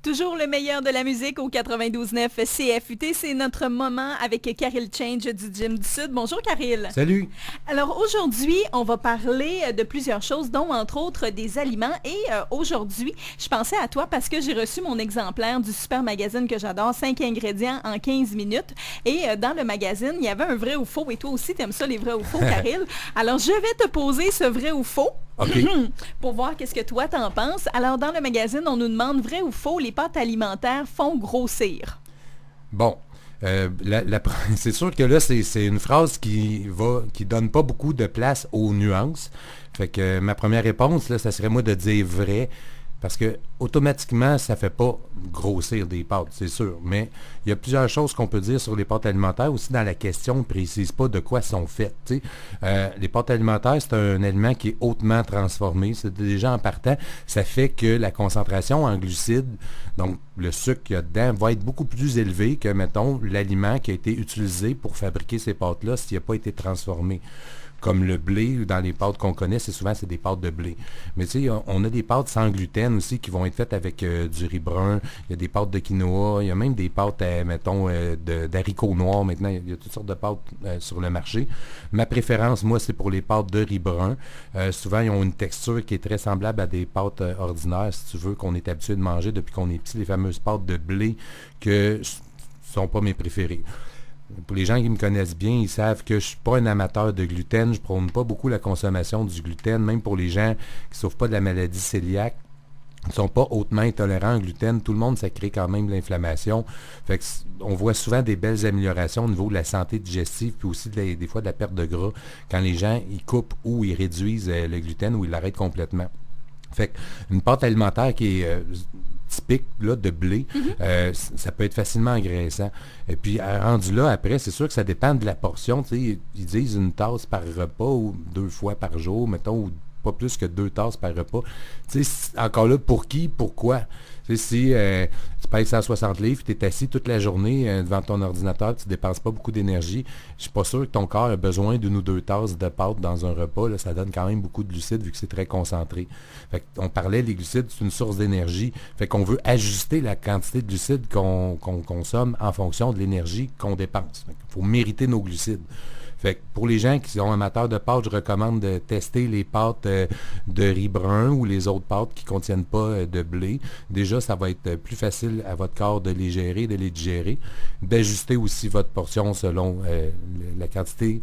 Toujours le meilleur de la musique au 92.9 CFUT. C'est notre moment avec Karil Change du Gym du Sud. Bonjour Karil. Salut. Alors aujourd'hui, on va parler de plusieurs choses, dont entre autres des aliments. Et aujourd'hui, je pensais à toi parce que j'ai reçu mon exemplaire du super magazine que j'adore, 5 ingrédients en 15 minutes. Et dans le magazine, il y avait un vrai ou faux. Et toi aussi, tu aimes ça, les vrais ou faux, Karil. Alors je vais te poser ce vrai ou faux. OK. Pour voir qu'est-ce que toi t'en penses. Alors, dans le magazine, on nous demande vrai ou faux, les pâtes alimentaires font grossir. Bon. C'est sûr que là, c'est une phrase qui donne pas beaucoup de place aux nuances. Fait que ma première réponse, là, ça serait moi de dire vrai. Parce que automatiquement, ça ne fait pas grossir des pâtes, c'est sûr. Mais il y a plusieurs choses qu'on peut dire sur les pâtes alimentaires. Aussi, dans la question, on ne précise pas de quoi sont faites. Les pâtes alimentaires, c'est un aliment qui est hautement transformé. C'est déjà en partant, ça fait que la concentration en glucides, donc le sucre qu'il y a dedans, va être beaucoup plus élevé que, mettons, l'aliment qui a été utilisé pour fabriquer ces pâtes-là s'il n'a pas été transformé. Comme le blé, dans les pâtes qu'on connaît, c'est des pâtes de blé. Mais tu sais, on a des pâtes sans gluten aussi qui vont être faites avec du riz brun. Il y a des pâtes de quinoa. Il y a même des pâtes, d'haricots noirs. Maintenant, il y a toutes sortes de pâtes sur le marché. Ma préférence, moi, c'est pour les pâtes de riz brun. Souvent, ils ont une texture qui est très semblable à des pâtes ordinaires, si tu veux, qu'on est habitué de manger depuis qu'on est petit. Les fameuses pâtes de blé que sont pas mes préférées. Pour les gens qui me connaissent bien, ils savent que je ne suis pas un amateur de gluten. Je ne prône pas beaucoup la consommation du gluten. Même pour les gens qui ne souffrent pas de la maladie cœliaque, ils ne sont pas hautement intolérants au gluten. Tout le monde, ça crée quand même de l'inflammation. Fait que on voit souvent des belles améliorations au niveau de la santé digestive, puis aussi des fois de la perte de gras, quand les gens ils coupent ou ils réduisent le gluten ou ils l'arrêtent complètement. Fait qu'une pâte alimentaire qui est typique là, de blé, ça peut être facilement engraissant. Et puis, rendu là, après, c'est sûr que ça dépend de la portion. Ils disent une tasse par repas ou 2 fois par jour, mettons, ou pas plus que 2 tasses par repas. Encore là, pour qui, pourquoi? Si tu payes 160 livres, tu es assis toute la journée devant ton ordinateur, tu ne dépenses pas beaucoup d'énergie, je suis pas sûr que ton corps a besoin d'une ou 2 tasses de pâte dans un repas. Là, ça donne quand même beaucoup de glucides vu que c'est très concentré. Fait on parlait, les glucides, c'est une source d'énergie. Fait qu'on veut ajuster la quantité de glucides qu'on consomme en fonction de l'énergie qu'on dépense. Il faut mériter nos glucides. Fait que pour les gens qui sont amateurs de pâtes, je recommande de tester les pâtes de riz brun ou les autres pâtes qui ne contiennent pas de blé. Déjà, ça va être plus facile à votre corps de les gérer, de les digérer. D'ajuster aussi votre portion selon la quantité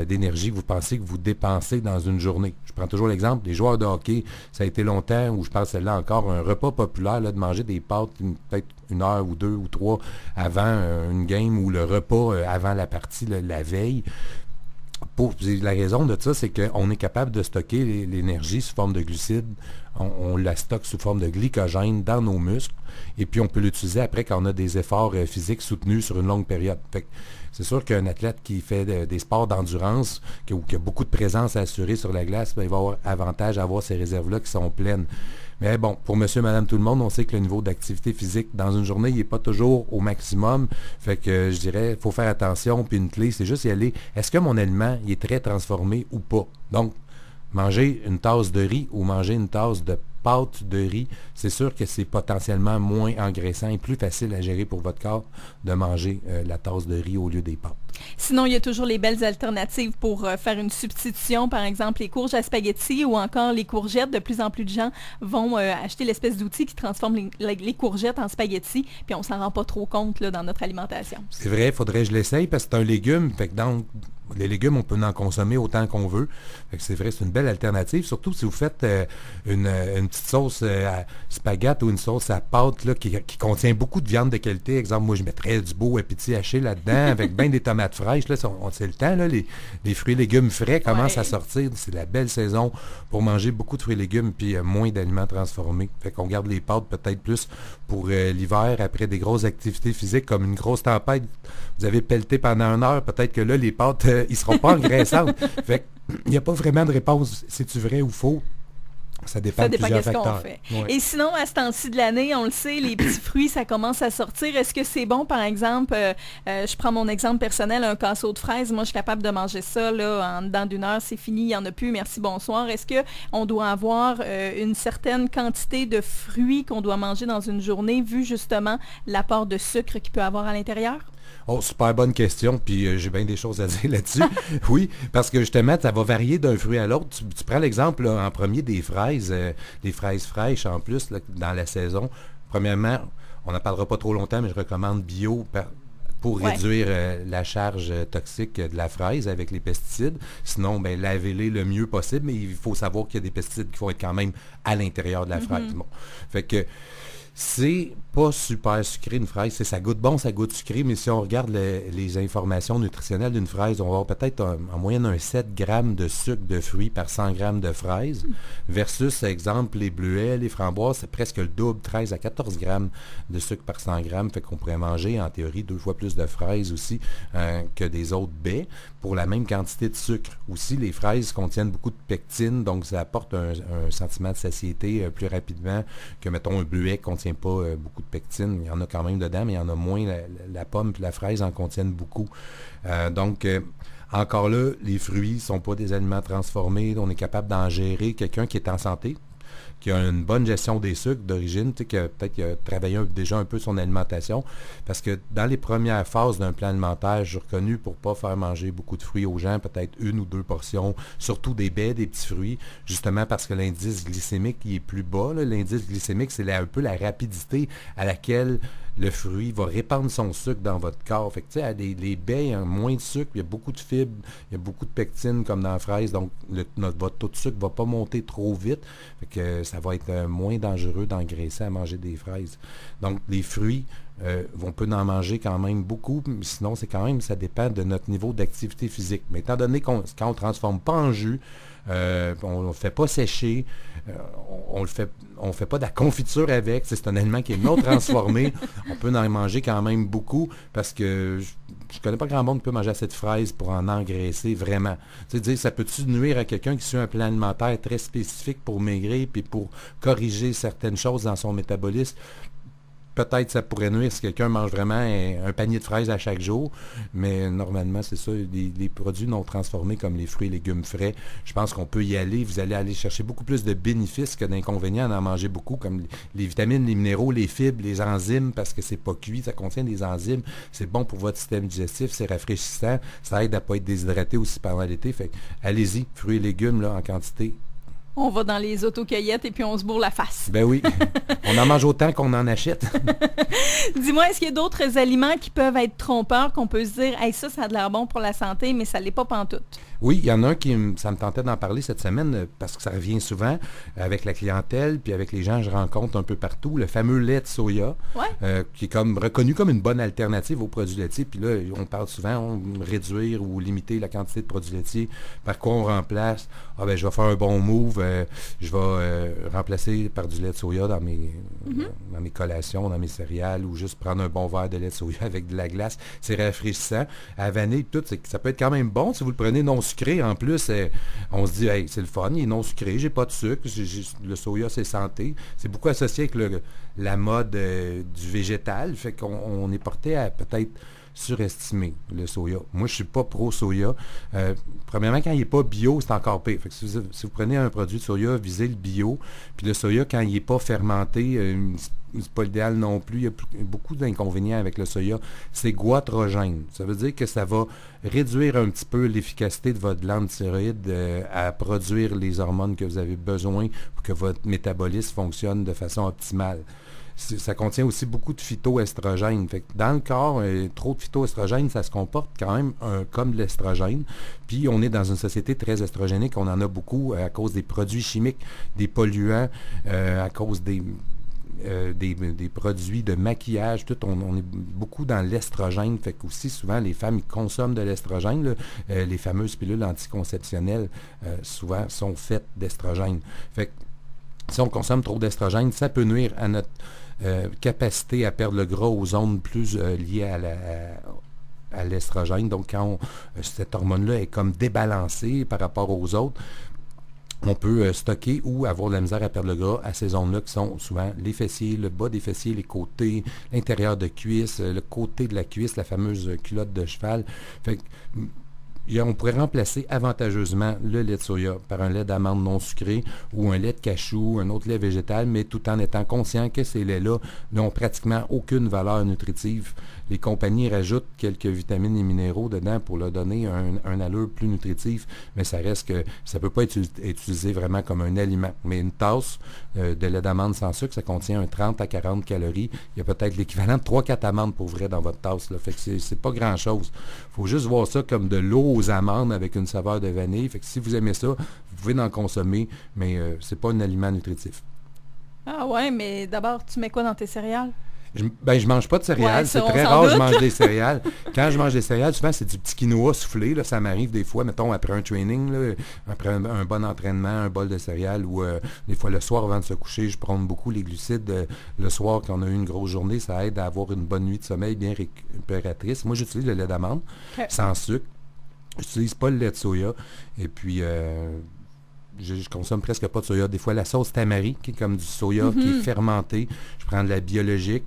d'énergie que vous pensez que vous dépensez dans une journée. Je prends toujours l'exemple des joueurs de hockey. Ça a été longtemps, ou je pense celle-là encore, un repas populaire là, de manger des pâtes peut-être 1 heure ou 2 ou 3 avant une game ou le repas avant la partie la veille. La raison de ça, c'est qu'on est capable de stocker l'énergie sous forme de glucides. On la stocke sous forme de glycogène dans nos muscles. Et puis, on peut l'utiliser après quand on a des efforts physiques soutenus sur une longue période. Fait que c'est sûr qu'un athlète qui fait des sports d'endurance, qui a beaucoup de présence à assurer sur la glace, il va avoir avantage à avoir ces réserves-là qui sont pleines. Mais bon, pour monsieur, madame, tout le monde, on sait que le niveau d'activité physique dans une journée, il n'est pas toujours au maximum. Fait que je dirais, il faut faire attention. Puis une clé, c'est juste y aller. Est-ce que mon aliment, il est très transformé ou pas? Donc, manger une tasse de riz ou manger une tasse de pâte de riz, c'est sûr que c'est potentiellement moins engraissant et plus facile à gérer pour votre corps de manger la tasse de riz au lieu des pâtes. Sinon, il y a toujours les belles alternatives pour faire une substitution, par exemple les courges à spaghetti ou encore les courgettes. De plus en plus de gens vont acheter l'espèce d'outil qui transforme les courgettes en spaghetti, puis on s'en rend pas trop compte là, dans notre alimentation. C'est vrai, il faudrait que je l'essaye parce que c'est un légume, fait que donc les légumes, on peut en consommer autant qu'on veut. Fait que c'est vrai, c'est une belle alternative, surtout si vous faites une petite sauce à spaghetti ou une sauce à pâte là, qui contient beaucoup de viande de qualité. Exemple, moi, je mettrais du beau appétit haché là-dedans avec bien des tomates fraîches. Là, c'est le temps, là, les fruits et légumes frais commencent à sortir. C'est la belle saison pour manger beaucoup de fruits et légumes puis moins d'aliments transformés. Fait qu'on garde les pâtes peut-être plus pour l'hiver, après des grosses activités physiques comme une grosse tempête. Vous avez pelleté pendant 1 heure, peut-être que là, les pâtes, ils seront pas engraissantes. Fait qu'il n'y a pas vraiment de réponse, c'est-tu vrai ou faux? Ça dépend de dépend plusieurs qu'est-ce qu'on facteurs. fait. Ouais. Et sinon, à ce temps-ci de l'année, on le sait, les petits fruits, ça commence à sortir. Est-ce que c'est bon, par exemple, je prends mon exemple personnel, un casseau de fraises, moi je suis capable de manger ça là, en dedans d'une heure, c'est fini, il n'y en a plus, merci, bonsoir. Est-ce qu'on doit avoir une certaine quantité de fruits qu'on doit manger dans une journée, vu justement l'apport de sucre qu'il peut avoir à l'intérieur? Oh, super bonne question, puis j'ai bien des choses à dire là-dessus. Oui, parce que justement, ça va varier d'un fruit à l'autre. Tu prends l'exemple là, en premier des fraises fraîches en plus là, dans la saison. Premièrement, on n'en parlera pas trop longtemps, mais je recommande bio pour réduire la charge toxique de la fraise avec les pesticides. Sinon, ben, lavez-les le mieux possible, mais il faut savoir qu'il y a des pesticides qui vont être quand même à l'intérieur de la fraise. Bon. Fait que c'est pas super sucré une fraise. Ça goûte bon, ça goûte sucré, mais si on regarde les informations nutritionnelles d'une fraise, on va avoir peut-être en moyenne un 7 grammes de sucre de fruits par 100 grammes de fraises, versus, exemple, les bleuets, les framboises, c'est presque le double, 13 à 14 grammes de sucre par 100 grammes. Fait qu'on pourrait manger, en théorie, 2 fois plus de fraises aussi que des autres baies pour la même quantité de sucre. Aussi, les fraises contiennent beaucoup de pectine, donc ça apporte un sentiment de satiété plus rapidement que, mettons, un bleuet qui ne contient pas beaucoup de pectine. Il y en a quand même dedans, mais il y en a moins. La pomme et la fraise en contiennent beaucoup. Donc, encore là, les fruits ne sont pas des aliments transformés. On est capable d'en gérer. Quelqu'un qui est en santé, qui a une bonne gestion des sucres d'origine, qui a peut-être travaillé déjà un peu son alimentation, parce que dans les premières phases d'un plan alimentaire, je suis reconnu pour ne pas faire manger beaucoup de fruits aux gens, peut-être 1 ou 2 portions, surtout des baies, des petits fruits, justement parce que l'indice glycémique il est plus bas. Là. L'indice glycémique, c'est un peu la rapidité à laquelle le fruit va répandre son sucre dans votre corps. Fait que, tu sais, les baies, il y a moins de sucre, il y a beaucoup de fibres, il y a beaucoup de pectine comme dans la fraise, donc votre taux de sucre ne va pas monter trop vite. Fait que ça va être moins dangereux d'engraisser à manger des fraises. Donc, les fruits, on peut en manger quand même beaucoup, mais sinon, ça dépend de notre niveau d'activité physique. Mais étant donné quand on ne transforme pas en jus, on ne le fait pas sécher, on ne fait pas de la confiture avec, c'est un aliment qui est non transformé, on peut en manger quand même beaucoup parce que je connais pas grand monde qui peut manger assez de fraises pour en engraisser vraiment. Tu sais, ça peut-tu nuire à quelqu'un qui suit un plan alimentaire très spécifique pour maigrir puis pour corriger certaines choses dans son métabolisme? Peut-être ça pourrait nuire si quelqu'un mange vraiment un panier de fraises à chaque jour, mais normalement, c'est ça, les produits non transformés comme les fruits et légumes frais, je pense qu'on peut y aller. Vous allez aller chercher beaucoup plus de bénéfices que d'inconvénients à en manger beaucoup, comme les vitamines, les minéraux, les fibres, les enzymes, parce que c'est pas cuit, ça contient des enzymes, c'est bon pour votre système digestif, c'est rafraîchissant, ça aide à ne pas être déshydraté aussi pendant l'été. Fait allez-y, fruits et légumes là, en quantité. On va dans les autocueillettes et puis on se bourre la face. Ben oui, on en mange autant qu'on en achète. Dis-moi, est-ce qu'il y a d'autres aliments qui peuvent être trompeurs, qu'on peut se dire, hey, ça a de l'air bon pour la santé, mais ça ne l'est pas pantoute? Oui, il y en a un ça me tentait d'en parler cette semaine parce que ça revient souvent avec la clientèle puis avec les gens que je rencontre un peu partout. Le fameux lait de soya, qui est comme reconnu comme une bonne alternative aux produits laitiers. Puis là, on parle souvent de réduire ou limiter la quantité de produits laitiers. Par quoi on remplace? Ah ben, je vais faire un bon move. Je vais remplacer par du lait de soya dans mes collations, dans mes céréales ou juste prendre un bon verre de lait de soya avec de la glace. C'est rafraîchissant. À vanille, tout, ça peut être quand même bon si vous le prenez non sucré. En plus, on se dit, hey, c'est le fun, il est non sucré, j'ai pas de sucre, le soya, c'est santé. C'est beaucoup associé avec la mode du végétal. Fait qu'on est porté à peut-être surestimer le soya. Moi, je suis pas pro-soya. Premièrement, quand il n'est pas bio, c'est encore pire. Fait que si vous prenez un produit de soya, visez le bio. Puis le soya, quand il n'est pas fermenté, c'est pas l'idéal non plus. Il y a beaucoup d'inconvénients avec le soya. C'est goitrogène. Ça veut dire que ça va réduire un petit peu l'efficacité de votre glande thyroïde à produire les hormones que vous avez besoin pour que votre métabolisme fonctionne de façon optimale. Ça contient aussi beaucoup de phytoestrogènes. Fait que dans le corps, trop de phytoestrogènes, ça se comporte quand même comme de l'estrogène. Puis on est dans une société très estrogénique. On en a beaucoup à cause des produits chimiques, des polluants, à cause des produits de maquillage, tout, on est beaucoup dans l'estrogène, fait qu'aussi souvent les femmes ils consomment de l'estrogène, là, les fameuses pilules anticonceptionnelles souvent sont faites d'estrogène. Fait que si on consomme trop d'estrogène, ça peut nuire à notre capacité à perdre le gras aux zones plus liées à l'estrogène. Donc quand cette hormone-là est comme débalancée par rapport aux autres, on peut stocker ou avoir de la misère à perdre le gras à ces zones-là qui sont souvent les fessiers, le bas des fessiers, les côtés, l'intérieur de cuisse, le côté de la cuisse, la fameuse culotte de cheval. Fait que, on pourrait remplacer avantageusement le lait de soya par un lait d'amande non sucré ou un lait de cachou, un autre lait végétal, mais tout en étant conscient que ces laits-là n'ont pratiquement aucune valeur nutritive. Les compagnies rajoutent quelques vitamines et minéraux dedans pour leur donner un allure plus nutritif, mais ça reste que ça ne peut pas être utilisé vraiment comme un aliment. Mais une tasse de lait d'amande sans sucre, ça contient un 30 à 40 calories. Il y a peut-être l'équivalent de 3-4 amandes pour vrai dans votre tasse, là. Fait que c'est pas grand-chose. Il faut juste voir ça comme de l'eau aux amandes avec une saveur de vanille. Fait que si vous aimez ça, vous pouvez en consommer, mais c'est pas un aliment nutritif. Ah ouais, mais d'abord, tu mets quoi dans tes céréales? Je mange pas de céréales. Ouais, c'est ça, très rare que je mange des céréales. Quand je mange des céréales, souvent, c'est du petit quinoa soufflé. Là, ça m'arrive des fois, mettons, après un training, là, après un bon entraînement, un bol de céréales, ou des fois, le soir, avant de se coucher, je prends beaucoup les glucides. Le soir, quand on a eu une grosse journée, ça aide à avoir une bonne nuit de sommeil bien récupératrice. Moi, j'utilise le lait d'amande, sans sucre. J'utilise pas le lait de soya. Et puis... je consomme presque pas de soya. Des fois, la sauce tamari, qui est comme du soya, qui est fermenté. Je prends de la biologique,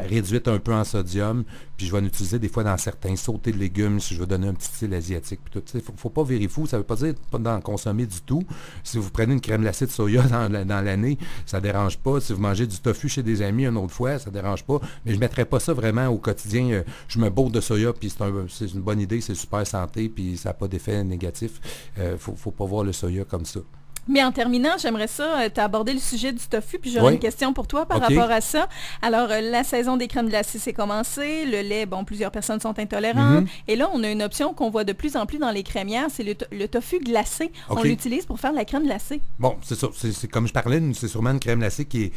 réduite un peu en sodium, puis je vais en utiliser des fois dans certains sautés de légumes, si je veux donner un petit style asiatique. Il ne faut pas virer fou. Ça ne veut pas dire pas d'en consommer du tout. Si vous prenez une crème glacée de soya dans l'année, ça ne dérange pas. Si vous mangez du tofu chez des amis une autre fois, ça ne dérange pas. Mais je ne mettrais pas ça vraiment au quotidien. Je me bourre de soya, puis c'est une bonne idée, c'est super santé, puis ça n'a pas d'effet négatif. Faut pas voir le soya comme ça. Mais en terminant, j'aimerais ça, tu as abordé le sujet du tofu, puis j'aurais une question pour toi par rapport à ça. Alors, la saison des crèmes glacées s'est commencée, le lait, bon, plusieurs personnes sont intolérantes, et là, on a une option qu'on voit de plus en plus dans les crémières, c'est le tofu glacé. On l'utilise pour faire de la crème glacée. Bon, c'est ça, c'est comme je parlais, c'est sûrement une crème glacée qui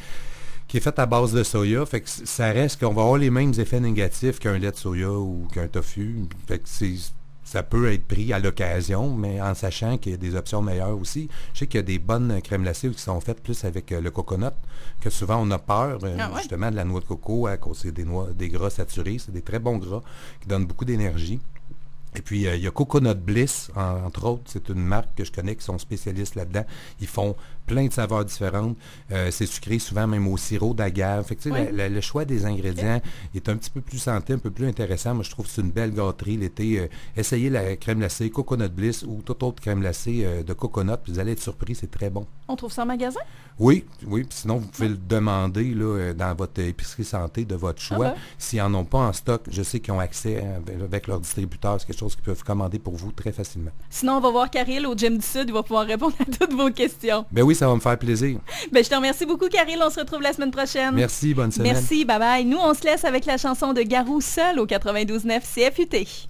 est faite à base de soya, fait que ça reste qu'on va avoir les mêmes effets négatifs qu'un lait de soya ou qu'un tofu, fait que ça peut être pris à l'occasion, mais en sachant qu'il y a des options meilleures aussi. Je sais qu'il y a des bonnes crèmes glacées qui sont faites plus avec le coconut, que souvent on a peur, justement, de la noix de coco à cause des gras saturés. C'est des très bons gras qui donnent beaucoup d'énergie. Et puis, il y a Coconut Bliss, entre autres. C'est une marque que je connais qui sont spécialistes là-dedans. Ils font plein de saveurs différentes. C'est sucré souvent même au sirop d'agave. Fait que, le choix des ingrédients est un petit peu plus santé, un peu plus intéressant. Moi, je trouve que c'est une belle gâterie l'été. Essayez la crème glacée Coconut Bliss ou toute autre crème glacée de coconut. Puis vous allez être surpris, c'est très bon. On trouve ça en magasin? Oui. Puis sinon, vous pouvez le demander là, dans votre épicerie santé de votre choix. S'ils n'en ont pas en stock, je sais qu'ils ont accès avec leur distributeur. C'est quelque chose qu'ils peuvent commander pour vous très facilement. Sinon, on va voir Karil au Gym du Sud. Il va pouvoir répondre à toutes vos questions. Ben oui, ça va me faire plaisir. Ben, je te remercie beaucoup, Karil. On se retrouve la semaine prochaine. Merci, bonne semaine. Merci, bye bye. Nous, on se laisse avec la chanson de Garou, Seul au 92.9 CFUT.